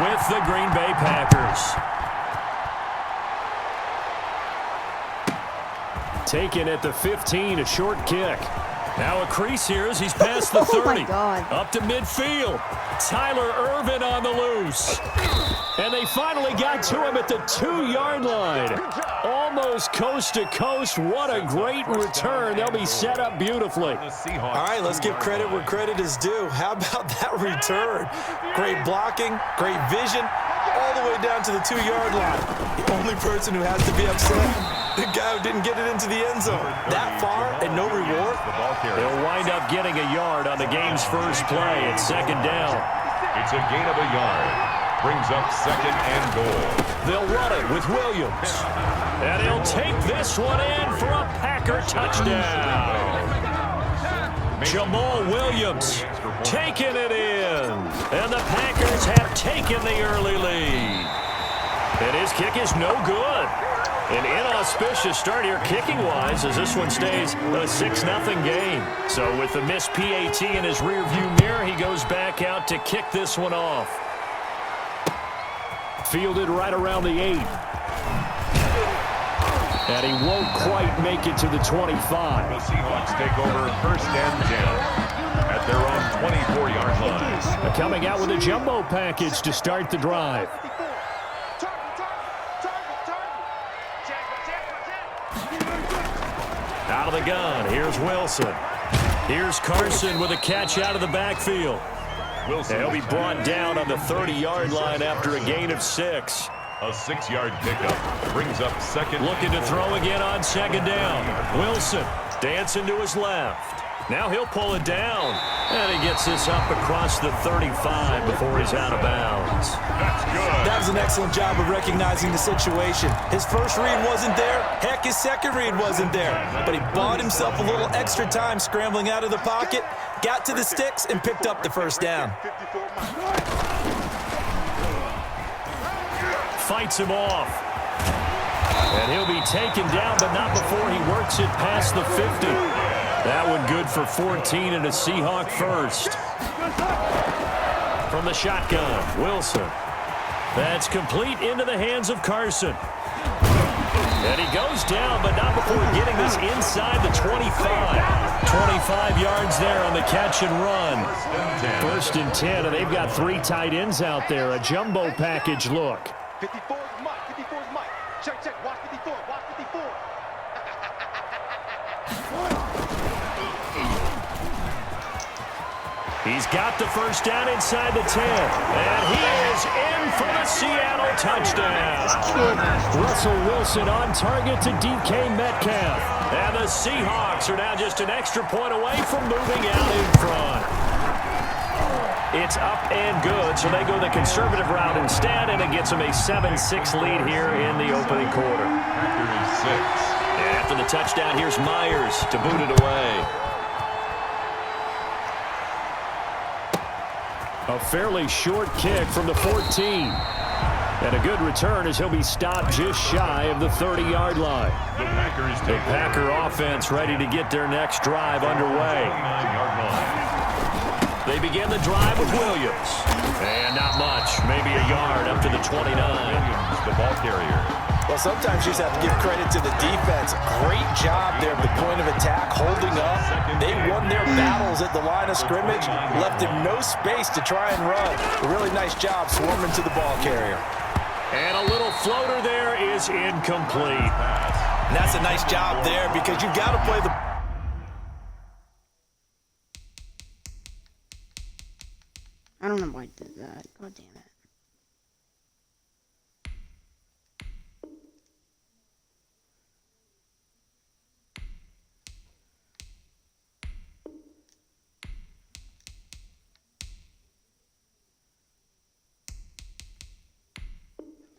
with the Green Bay Packers. Taken at the 15, a short kick. Now a crease here as he's past the 30. Oh my God. Up to midfield. Tyler Ervin on the loose. And they finally got to him at the 2-yard line. Almost coast to coast. What a great return. They'll be set up beautifully. All right, let's give credit where credit is due. How about that return? Great blocking, great vision, all the way down to the 2-yard line. The only person who has to be upset, the guy who didn't get it into the end zone. That far and no reward? They'll wind up getting a yard on the game's first play at second down. It's a gain of a yard. Brings up second and goal. They'll run it with Williams. And he'll take this one in for a Packer touchdown. Jamal Williams taking it in. And the Packers have taken the early lead. And his kick is no good. An inauspicious start here kicking-wise as this one stays a 6-0 game. So with the missed PAT in his rearview mirror, he goes back out to kick this one off. Fielded right around the 8. And he won't quite make it to the 25. The Seahawks take over first and 10 at their own 24-yard line. Coming out with a jumbo package to start the drive. Out of the gun, here's Wilson. Here's Carson with a catch out of the backfield. Wilson. He'll be brought down on the 30-yard line after a gain of 6. A 6-yard pickup brings up second. Looking to throw again on second down. Wilson dancing to his left. Now he'll pull it down. And he gets this up across the 35 before he's out of bounds. That's good. That was an excellent job of recognizing the situation. His first read wasn't there. Heck, his second read wasn't there. But he bought himself a little extra time scrambling out of the pocket, got to the sticks, and picked up the first down. Fights him off. And he'll be taken down, but not before he works it past the 50. That one good for 14 and a Seahawk first. From the shotgun, Wilson. That's complete into the hands of Carson. And he goes down, but not before getting this inside the 25. 25 yards there on the catch and run. First and 10, and they've got 3 tight ends out there. A jumbo package look. 54 is Mike. 54 is Mike. Check, check. Watch 54. Watch 54. He's got the first down inside the 10. And he is in for the Seattle touchdown. Russell Wilson on target to DK Metcalf. And the Seahawks are now just an extra point away from moving out in front. It's up and good, so they go the conservative route instead, and it gets them a 7-6 lead here in the opening quarter. Packers 6. And after the touchdown, here's Myers to boot it away. A fairly short kick from the 14. And a good return as he'll be stopped just shy of the 30-yard line. The Packer offense ready to get their next drive underway. 9-yard line. They begin the drive with Williams. And not much, maybe a yard up to the 29. Williams, the ball carrier. Well, sometimes you just have to give credit to the defense. Great job there at the point of attack, holding up. They won their battles at the line of scrimmage, left him no space to try and run. A really nice job swarming to the ball carrier. And a little floater there is incomplete. And that's a nice job there because you've got to play the... I don't know why I did that. God damn it.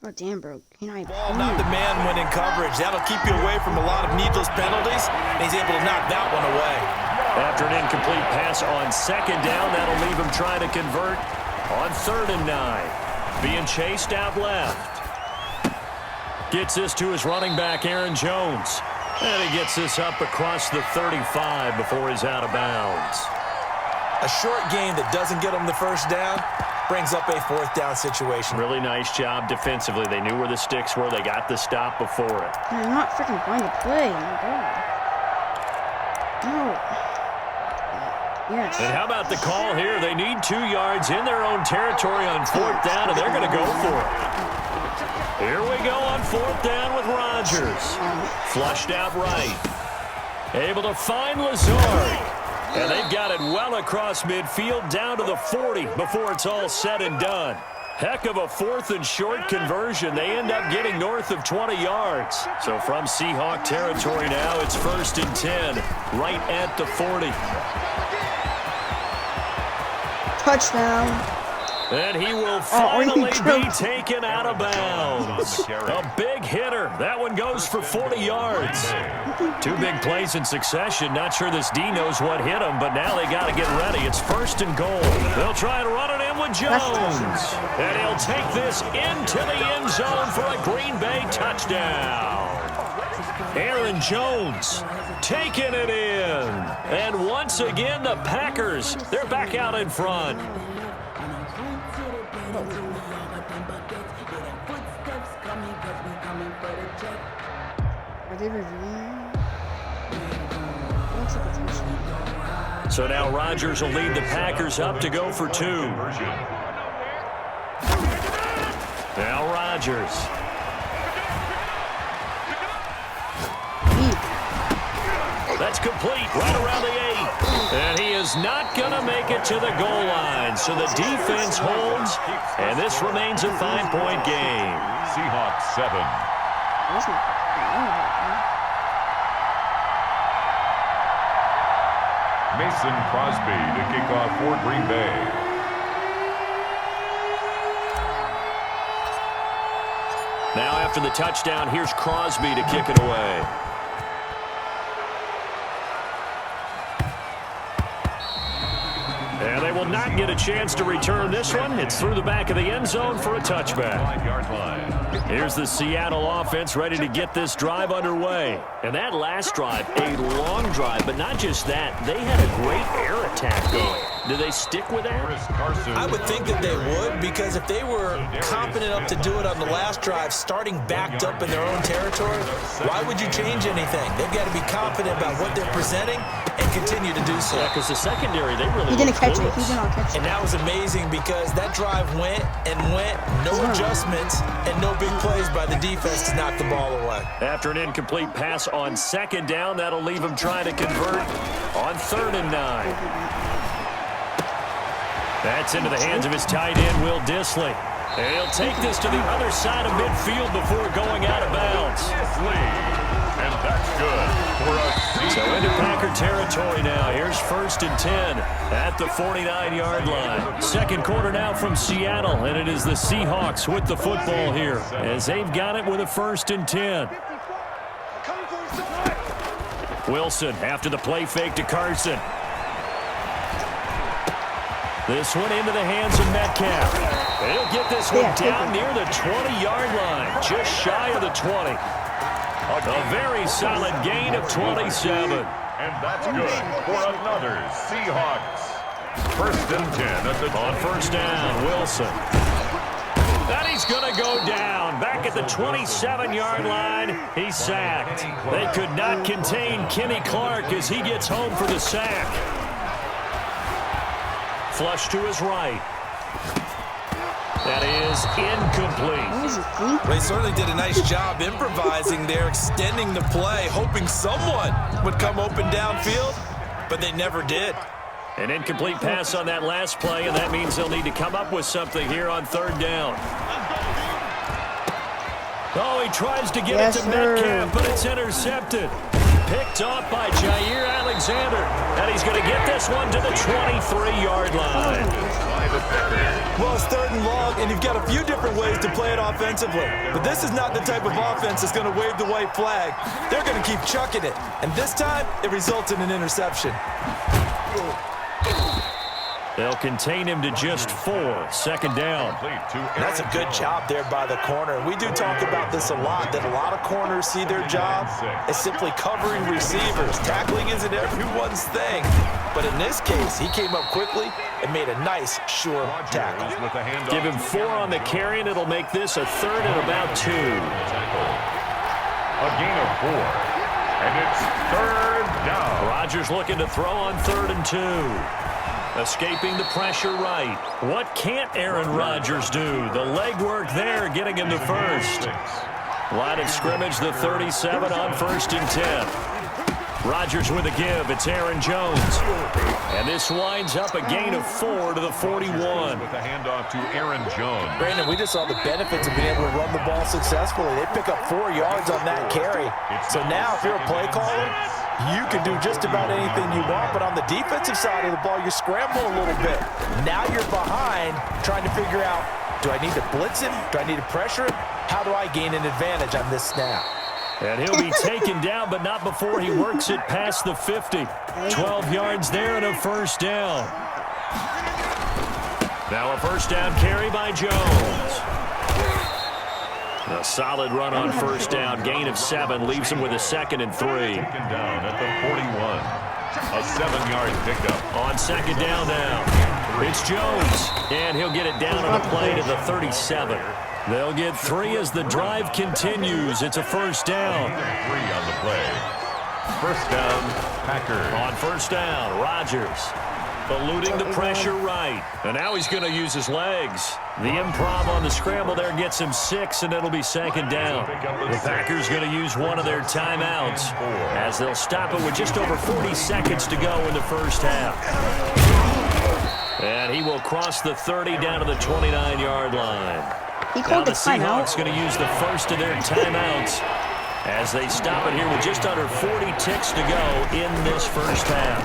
Oh damn, bro. Can I Ball not the man when in coverage. That'll keep you away from a lot of needless penalties, and he's able to knock that one away. After an incomplete pass on second down, that'll leave him trying to convert on 3rd and 9. Being chased out left. Gets this to his running back, Aaron Jones. And he gets this up across the 35 before he's out of bounds. A short gain that doesn't get him the first down, brings up a 4th down situation. Really nice job defensively. They knew where the sticks were. They got the stop before it. I'm not freaking going to play. Oh my god. No. Yes. And how about the call here? They need 2 yards in their own territory on 4th down, and they're going to go for it. Here we go on 4th down with Rodgers. Flushed out right. Able to find Lazard. And they've got it well across midfield down to the 40 before it's all said and done. Heck of a 4th and short conversion. They end up getting north of 20 yards. So from Seahawk territory now, it's 1st and 10, right at the 40. Touchdown. And he will finally you be joking? taken out of bounds. A big hitter. That one goes for 40 yards. 2 big plays in succession. Not sure this D knows what hit him, but now they got to get ready. It's 1st and goal. They'll try and run it in with Jones. And he'll take this into the end zone for a Green Bay touchdown. Aaron Jones taking it in. And once again, the Packers, they're back out in front. Are they reviewing? Looks like a touchdown. So now Rodgers will lead the Packers up to go for 2. Now Rodgers. That's complete right around the 8. And he is not going to make it to the goal line. So the defense holds, and this remains a 5-point game. Seahawks 7. Mason Crosby to kick off for Green Bay. Now after the touchdown, here's Crosby to kick it away. And they will not get a chance to return this one. It's through the back of the end zone for a touchback. 5-yard line. Here's the Seattle offense ready to get this drive underway. And that last drive, a long drive, but not just that. They had a great air attack going. Do they stick with that? I would think that they would, because if they were confident enough to do it on the last drive, starting backed up in their own territory, why would you change anything? They've got to be confident about what they're presenting and continue to do so. Yeah, because the secondary, they really He didn't catch it. clueless. He did not catch it. And that was amazing because that drive went and went, no adjustments and no big plays by the defense to knock the ball away. After an incomplete pass on 2nd down, that'll leave him trying to convert on 3rd and 9. That's into the hands of his tight end, Will Dissly. And he'll take this to the other side of midfield before going out of bounds. And that's good for a So into Packer territory now. Here's 1st and 10 at the 49-yard line. Second quarter now from Seattle, and it is the Seahawks with the football here as they've got it with a 1st and 10. Wilson after the play fake to Carson. This one into the hands of Metcalf. He'll get this one down near the 20-yard line, just shy of the 20. A very solid gain of 27. And that's good for another Seahawks. 1st and 10 at the On 1st down, Wilson. And he's going to go down. Back at the 27-yard line, he's sacked. They could not contain Kenny Clark as he gets home for the sack. Flush to his right. That is incomplete. They certainly did a nice job improvising there, extending the play, hoping someone would come open downfield, but they never did. An incomplete pass on that last play, and that means they'll need to come up with something here on 3rd down. Oh, he tries to get it to Metcalf, but it's intercepted. Picked off by Jair Alexander, and he's going to get this one to the 23-yard line. Well, it's 3rd and long, and you've got a few different ways to play it offensively. But this is not the type of offense that's going to wave the white flag. They're going to keep chucking it. And this time, it results in an interception. They'll contain him to just 4. 2nd down. That's a good job there by the corner. We do talk about this a lot, that a lot of corners see their job as simply covering receivers. Tackling isn't everyone's thing. But in this case, he came up quickly and made a nice, sure tackle. With the handoff. Give him 4 on the carry, and it'll make this a 3rd and about 2. A gain of 4. And it's 3rd down. Rodgers looking to throw on 3rd and 2. Escaping the pressure right. What can't Aaron Rodgers do? The legwork there getting him to first. Line of scrimmage, the 37 on 1st and 10. Rodgers with a give. It's Aaron Jones. And this winds up a gain of 4 to the 41. With the handoff to Aaron Jones. Brandon, we just saw the benefits of being able to run the ball successfully. They pick up 4 yards on that carry. So now if you're a play caller, you can do just about anything you want, but on the defensive side of the ball, you scramble a little bit. Now you're behind trying to figure out, do I need to blitz him? Do I need to pressure him? How do I gain an advantage on this snap? And he'll be taken down, but not before he works it past the 50. 12 yards there and a 1st down. Now a 1st down carry by Jones. A solid run on 1st down. Gain of 7 leaves him with a 2nd and 3. Taken down at the 41. A 7-yard pickup. On 2nd down now. It's Jones. And he'll get it down on the play to the 37. They'll get 3 as the drive continues. It's a 1st down. 3 on the play. 1st down, Packers. On 1st down, Rodgers. Eluding the pressure right. And now he's going to use his legs. The improv on the scramble there gets him 6, and it'll be 2nd down. The Packers going to use one of their timeouts as they'll stop it with just over 40 seconds to go in the 1st half. And he will cross the 30 down to the 29-yard line. Now the Seahawks going to use the first of their timeouts as they stop it here with just under 40 ticks to go in this 1st half.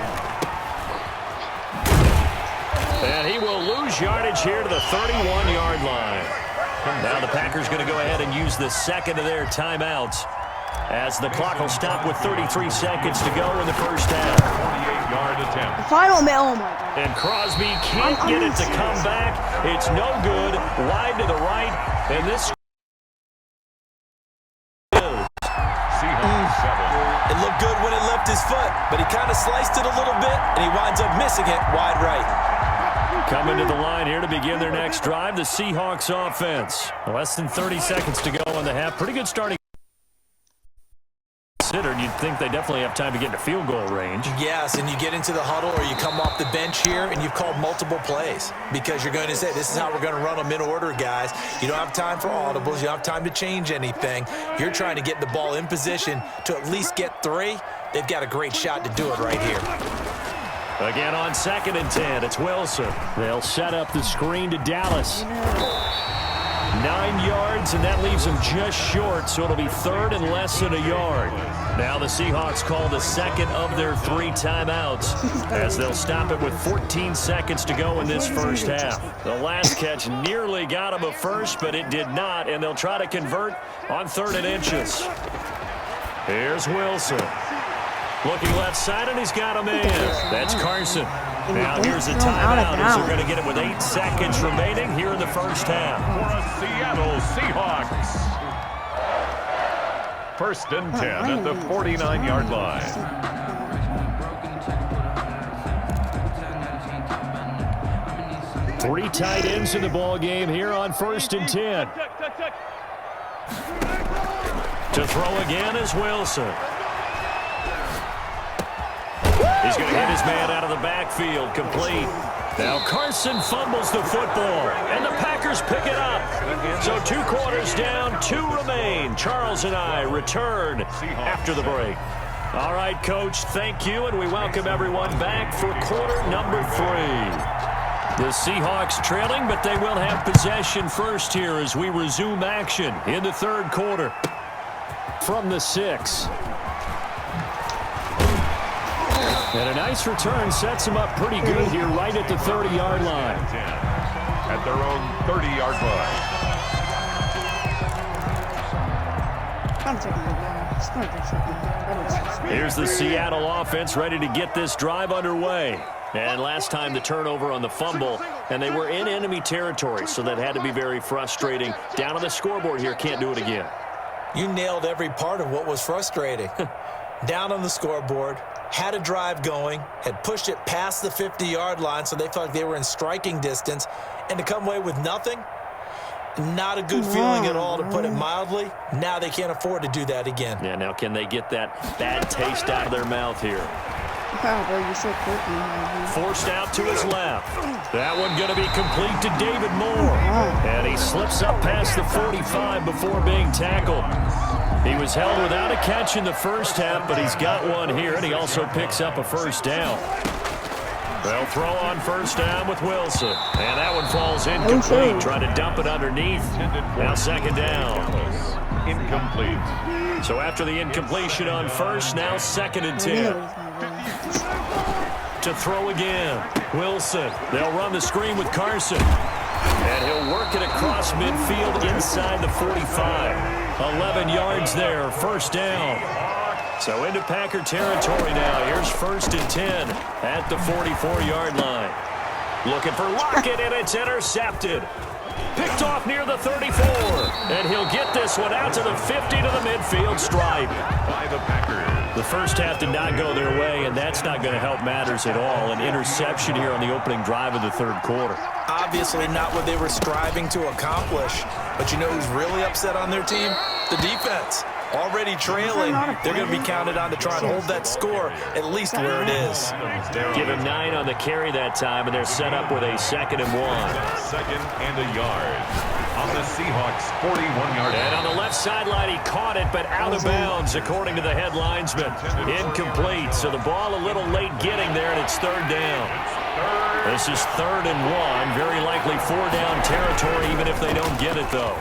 And he will lose yardage here to the 31-yard line. Now the Packers going to go ahead and use the 2nd of their timeouts as the clock will stop with 33 seconds to go in the 1st half. 48-yard attempt. Final man, oh my God. And Crosby can't get it to come back. It's no good. Wide to the right. And this Seahawks 7. It looked good when it left his foot, but he kind of sliced it a little bit, and he winds up missing it wide right. coming to the line here to begin their next drive, the Seahawks offense. Less than 30 seconds to go in the half. Pretty good starting. You'd think they definitely have time to get into field goal range. Yes, and you get into the huddle or you come off the bench here and you've called multiple plays because you're going to say, this is how we're going to run them in order, guys. You don't have time for audibles. You don't have time to change anything. You're trying to get the ball in position to at least get 3. They've got a great shot to do it right here. Again on 2nd and 10, it's Wilson. They'll set up the screen to Dallas. 9 yards, and that leaves them just short, so it'll be 3rd and less than a yard. Now the Seahawks call the 2nd of their 3 timeouts as they'll stop it with 14 seconds to go in this 1st half. The last catch nearly got him a first, but it did not, and they'll try to convert on 3rd and inches. Here's Wilson. Looking left side, and he's got a man. That's Carson. Now here's a timeout as they're going to get it with 8 seconds remaining here in the 1st half. For a Seattle Seahawks. 1st and 10 at the 49-yard line. Three tight ends in the ball game here on 1st and 10. To throw again is Wilson. He's going to hit his man out of the backfield, complete. Now Carson fumbles the football, and the Packers pick it up. So 2 quarters down, 2 remain. Charles and I return after the break. All right, Coach, thank you, and we welcome everyone back for quarter number 3. The Seahawks trailing, but they will have possession first here as we resume action in the 3rd quarter. From the 6. And a nice return sets them up pretty good here right at the 30-yard line. At their own 30-yard line. Here's the Seattle offense ready to get this drive underway. And last time the turnover on the fumble, and they were in enemy territory, so that had to be very frustrating. Down on the scoreboard here, can't do it again. You nailed every part of what was frustrating. Down on the scoreboard, had a drive going, had pushed it past the 50-yard line so they felt like they were in striking distance, and to come away with nothing, not a good feeling at all, to put it mildly. Now they can't afford to do that again. Yeah, now can they get that bad taste out of their mouth here? Wow, bro, you're so quick, man. Forced out to his left. That one going to be complete to David Moore. And he slips up past the 45 before being tackled. He was held without a catch in the first half, but he's got one here, and he also picks up a first down. They'll throw on first down with Wilson. And that one falls incomplete. Trying to dump it underneath. Now second down. Incomplete. So after the incompletion on first, now 2nd and 10. To throw again. Wilson. They'll run the screen with Carson. And he'll work it across midfield inside the 45. 11 yards there, first down. So into Packer territory now. Here's 1st and 10 at the 44-yard line. Looking for Lockett, and it's intercepted. Picked off near the 34. And he'll get this one out to the 50 to the midfield stripe. By the Packers. The first half did not go their way, and that's not going to help matters at all. An interception here on the opening drive of the third quarter. Obviously not what they were striving to accomplish. But you know who's really upset on their team? The defense. Already trailing, they're going to be counted on to try and hold that score at least where it is. Give him 9 on the carry that time, and they're set up with a 2nd and 1. 2nd and a yard on the Seahawks 41-yard line. And on the left sideline, he caught it, but out of bounds, according to the head linesman. Incomplete, so the ball a little late getting there, and it's 3rd down. This is 3rd and 1, very likely 4-down territory, even if they don't get it, though.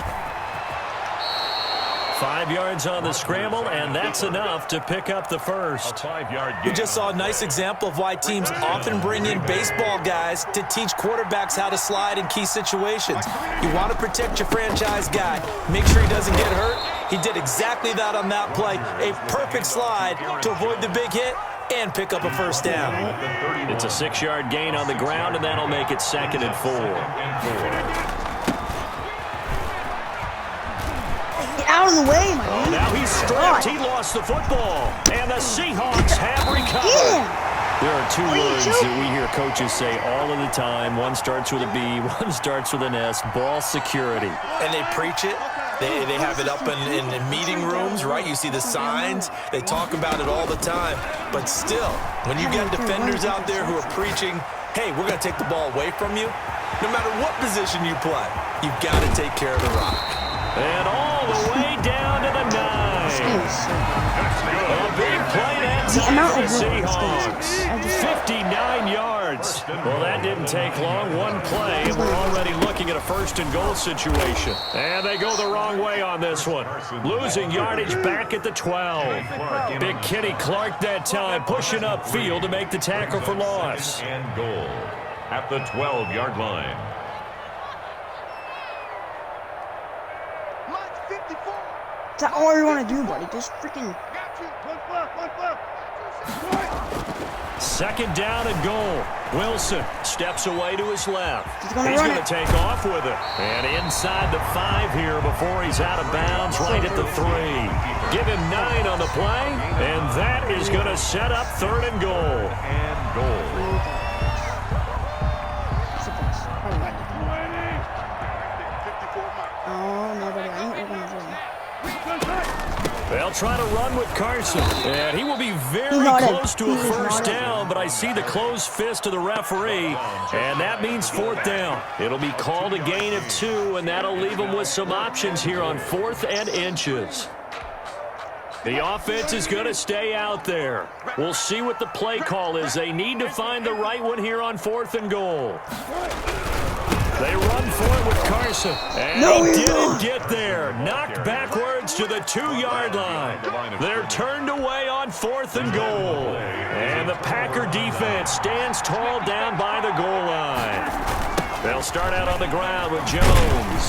5 yards on the scramble, and that's enough to pick up the first. 5-yard gain. We just saw a nice example of why teams often bring in baseball guys to teach quarterbacks how to slide in key situations. You want to protect your franchise guy. Make sure he doesn't get hurt. He did exactly that on that play. A perfect slide to avoid the big hit and pick up a first down. It's a 6-yard gain on the ground, and that'll make it 2nd and 4. Out of the way, man. Now he's stripped. He lost the football. And the Seahawks have recovered. There are 2 words that we hear coaches say all of the time. One starts with a B, one starts with an S. Ball security. And they preach it. They have it up in meeting rooms, right? You see the signs. They talk about it all the time. But still, when you get defenders out there who are preaching, hey, we're going to take the ball away from you, no matter what position you play, you've got to take care of the rock. And all the way down to the 9. A big play that time for the Seahawks. 59 yards. Well, that didn't take long. One play, and we're already looking at a 1st and goal situation. And they go the wrong way on this one. Losing yardage back at the 12. Big Kenny Clark that time, pushing upfield to make the tackle for loss. And goal at the 12-yard line. That's all you want to do, buddy. Just freaking... 2nd down and goal. Wilson steps away to his left. He's going to take off with it. And inside the 5 here before he's out of bounds right at the 3. Give him 9 on the play, and that is going to set up 3rd and goal. And goal. Oh, nobody. I think we're going to do. They'll try to run with Carson, and he will be very close to a first down, but I see the closed fist of the referee, and that means 4th down. It'll be called a gain of 2, and that'll leave them with some options here on 4th and inches. The offense is going to stay out there. We'll see what the play call is. They need to find the right one here on 4th and goal. They run for it with Carson. And he didn't get there. Knocked backwards to the 2-yard line. They're turned away on 4th and goal. And the Packer defense stands tall down by the goal line. They'll start out on the ground with Jones.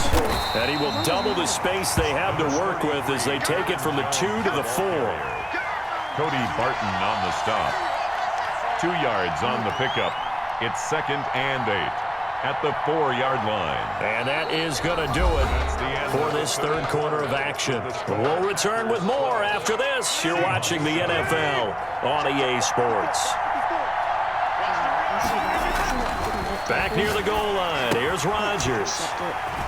And he will double the space they have to work with as they take it from the 2 to the 4. Cody Barton on the stop. 2 yards on the pickup. It's 2nd and 8. at the 4-yard line. And that is going to do it for this third quarter of action. We'll return with more after this. You're watching the NFL on EA Sports. Back near the goal line. Here's Rodgers.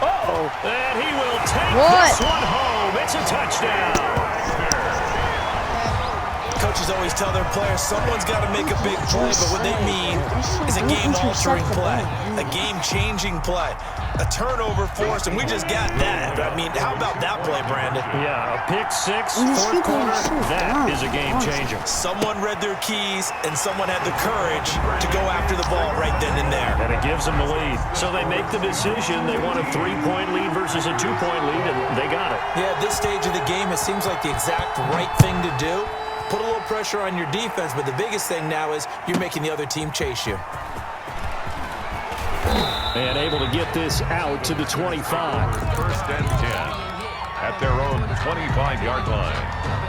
Uh-oh. And he will take this one home. It's a touchdown. Coaches always tell their players someone's got to make a big play, but what they mean is a game-altering play, a game-changing play, a turnover forced, and we just got that. I mean, how about that play, Brandon? Yeah, a pick six, fourth quarter, that is a game-changer. Someone read their keys, and someone had the courage to go after the ball right then and there. And it gives them the lead. So they make the decision. They want a 3-point lead versus a 2-point lead, and they got it. Yeah, at this stage of the game, it seems like the exact right thing to do. Put a little pressure on your defense, but the biggest thing now is you're making the other team chase you. And able to get this out to the 25. First and 10 at their own 25-yard line.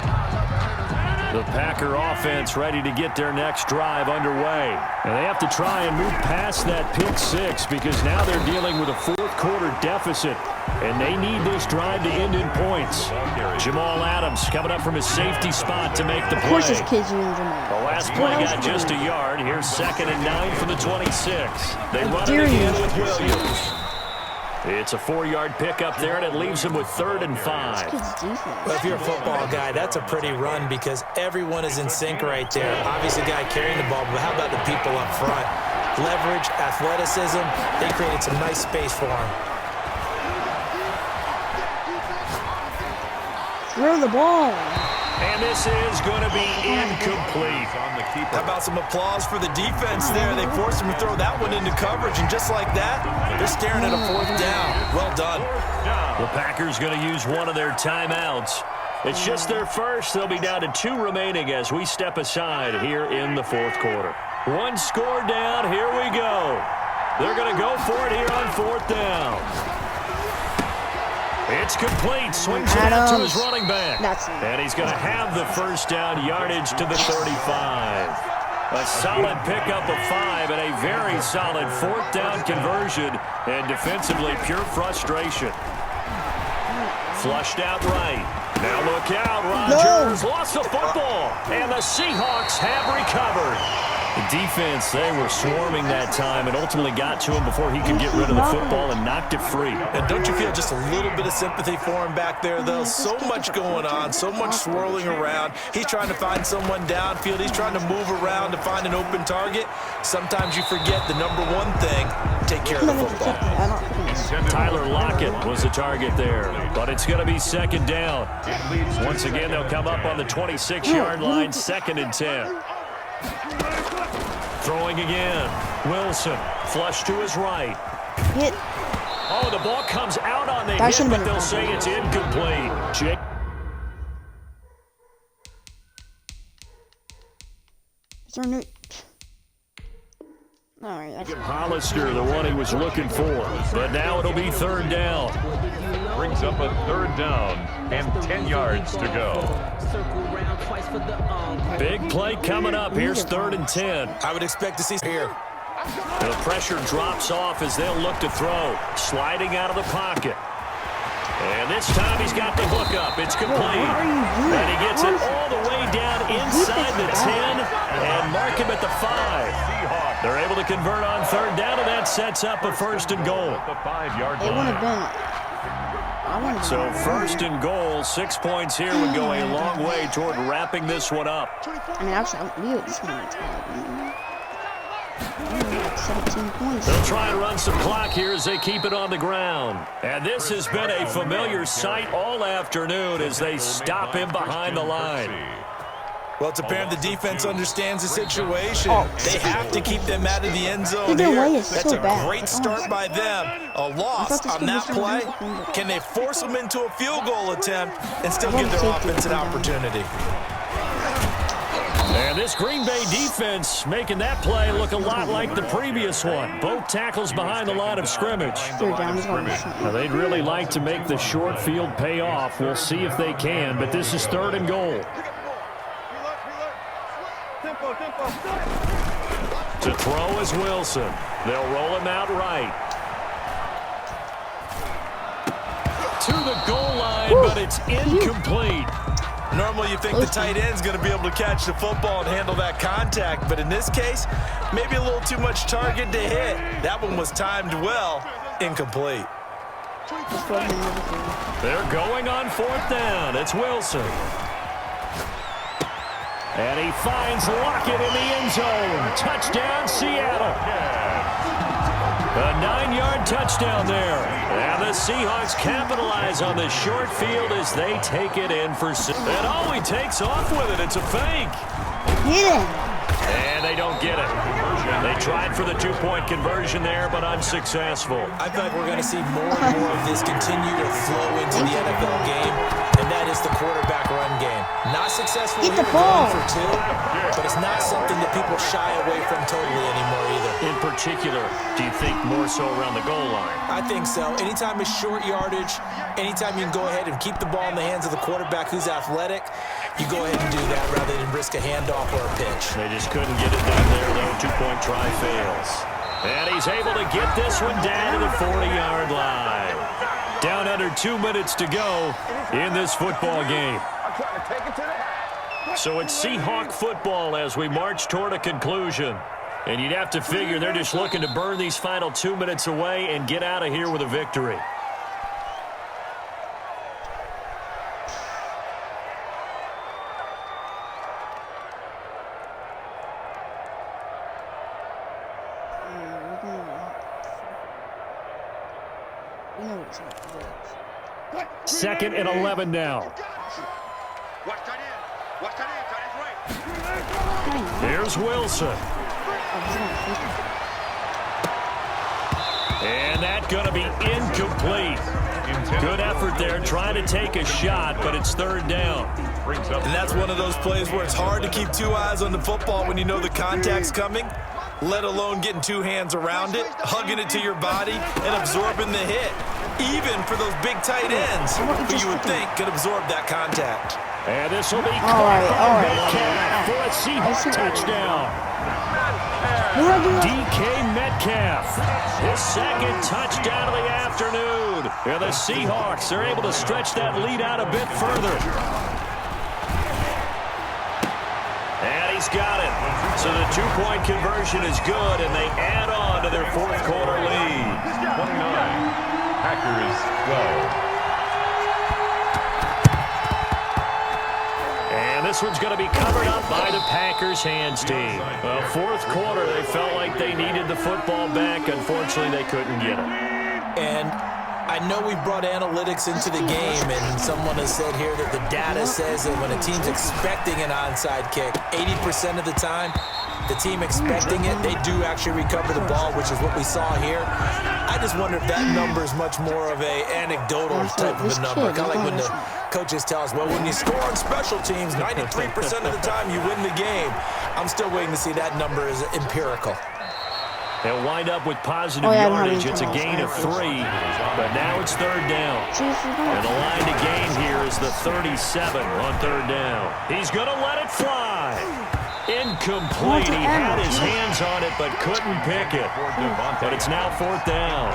The Packer offense ready to get their next drive underway. And they have to try and move past that pick six because now they're dealing with a fourth quarter deficit. And they need this drive to end in points. Jamal Adams coming up from his safety spot to make the play. Of course it's KG and Jamal. The last play got just a yard. Here's 2nd and 9 for the 26. They run it again with Williams. It's a 4-yard pickup there, and it leaves him with 3rd and 5. Well, if you're a football guy, that's a pretty run because everyone is in sync right there. Obviously, the guy carrying the ball, but how about the people up front? Leverage, athleticism, they created some nice space for him. Throw the ball. And this is going to be incomplete. How about some applause for the defense there? They forced him to throw that one into coverage, and just like that, they're staring at a 4th down. Well done. The Packers going to use one of their timeouts. It's just their first. They'll be down to 2 remaining as we step aside here in the 4th quarter. 1 score down. Here we go. They're going to go for it here on 4th down. It's complete. Swings it out to his running back. And he's going to have the first down yardage to the 35. A solid pickup of 5 and a very solid 4th down conversion. And defensively, pure frustration. Flushed out right. Now look out. Rodgers lost the football. And the Seahawks have recovered. The defense, they were swarming that time and ultimately got to him before he could get rid of the football and knocked it free. And don't you feel just a little bit of sympathy for him back there, though? So much going on, so much swirling around. He's trying to find someone downfield. He's trying to move around to find an open target. Sometimes you forget the number one thing, take care of the football. Tyler Lockett was the target there, but it's going to be 2nd down. Once again, they'll come up on the 26-yard line, 2nd and 10. Throwing again. Wilson, flush to his right. Hit. Oh, the ball comes out on the hit, but they'll say it's incomplete. Jake. Is there a new... All right. Hollister, the one he was looking for. But now it'll be 3rd down. Brings up a 3rd down and 10 yards to go. Big play coming up. Here's 3rd and 10. I would expect to see here. The pressure drops off as they'll look to throw. Sliding out of the pocket. And this time he's got the hook up. It's complete. And he gets it all the way down inside the 10 and mark him at the 5. They're able to convert on 3rd down, and that sets up a 1st and goal. The 5-yard It would have line. been... So 1st and goal, 6 points here would go a long way toward wrapping this one up. I mean, actually, I knew this one was like 17 points. They'll try and run some clock here as they keep it on the ground. And this has been a familiar sight all afternoon as they stop him behind the line. Well, it's apparent the defense understands the situation. They have to keep them out of the end zone Either here. way, it's That's so a bad. great start by them. A loss on that play. Can they force them into a field goal attempt and still give their offense an opportunity? And this Green Bay defense making that play look a lot like the previous one. Both tackles behind the line of scrimmage. Now, they'd really like to make the short field pay off. We'll see if they can, but this is 3rd and goal. To throw is Wilson. They'll roll him out right. To the goal line, but it's incomplete. Normally you think the tight end's going to be able to catch the football and handle that contact, but in this case, maybe a little too much target to hit. That one was timed well, incomplete. They're going on 4th down. It's Wilson. And he finds Lockett in the end zone. Touchdown, Seattle. A 9-yard touchdown there. And the Seahawks capitalize on the short field as they take it in for 6. And oh, he takes off with it. It's a fake. Get it. And they don't get it. They tried for the 2-point conversion there, but unsuccessful. I feel like we're going to see more and more of this continue to flow into the NFL game, and that is the quarterback run game. Not successful Get the here ball. going for 2, but it's not something that people shy away from totally anymore either. In particular, do you think more so around the goal line? I think so. Anytime it's short yardage, anytime you can go ahead and keep the ball in the hands of the quarterback who's athletic, you go ahead and do that rather than risk a handoff or a pitch. They just couldn't get it done there, though. 2-point try fails. And he's able to get this one down to the 40-yard line. Down under 2 minutes to go in this football game. So it's Seahawk football as we march toward a conclusion. And you'd have to figure they're just looking to burn these final 2 minutes away and get out of here with a victory. Second and 11 now. Watch that in. Watch that in. That is right. Here's Wilson. And that's going to be incomplete. Good effort there, trying to take a shot, but it's 3rd down. And that's one of those plays where it's hard to keep 2 eyes on the football when you know the contact's coming, let alone getting 2 hands around it, hugging it to your body, and absorbing the hit. Even for those big tight ends, who you would think could absorb that contact. And this will be caught by Metcalf for a Seahawks touchdown. DK Metcalf, his 2nd touchdown of the afternoon. And the Seahawks are able to stretch that lead out a bit further. And he's got it. So the 2-point conversion is good, and they add on to their 4th quarter lead. 29. Packers 12. And this one's going to be covered up by the Packers hands team. Well, 4th quarter, they felt like they needed the football back. Unfortunately, they couldn't get it. And I know we brought analytics into the game, and someone has said here that the data says that when a team's expecting an onside kick, 80% of the time, the team expecting it, they do actually recover the ball, which is what we saw here. I just wonder if that number is much more of a anecdotal type of a number. Kind of like when the coaches tell us, well, when you score on special teams, 93% of the time you win the game. I'm still waiting to see that number is empirical. They'll wind up with positive yardage. It's a gain of 3, but now it's 3rd down. And the line to gain here is the 37 on 3rd down. He's going to let it fly. Incomplete. He had his hands on it, but couldn't pick it. But it's now 4th down.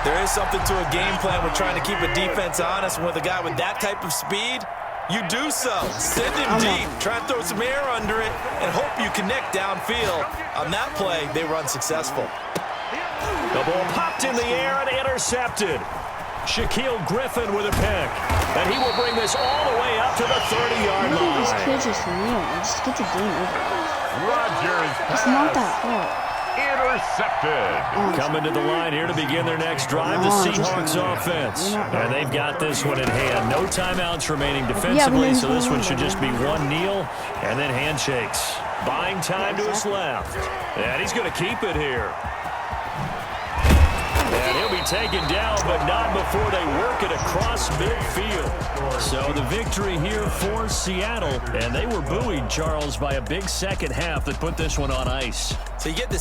There is something to a game plan with trying to keep a defense honest. And with a guy with that type of speed, you do so. Send him deep. Try and throw some air under it and hope you connect downfield. On that play, they were unsuccessful. The ball popped in the air and intercepted. Shaquille Griffin with a pick. And he will bring this all the way up to the 30-yard line. These kids just kneel and just get the game over. Rodgers It's not that hard. intercepted. Coming to the line here to begin their next drive, the Seahawks offense. And they've got this one in hand. No timeouts remaining defensively, so this one should just be one kneel and then handshakes. Buying time to his left. And he's going to keep it here. And he'll be taken down, but not before they work it across midfield. So the victory here for Seattle. And they were buoyed, Charles, by a big second half that put this one on ice. So you get the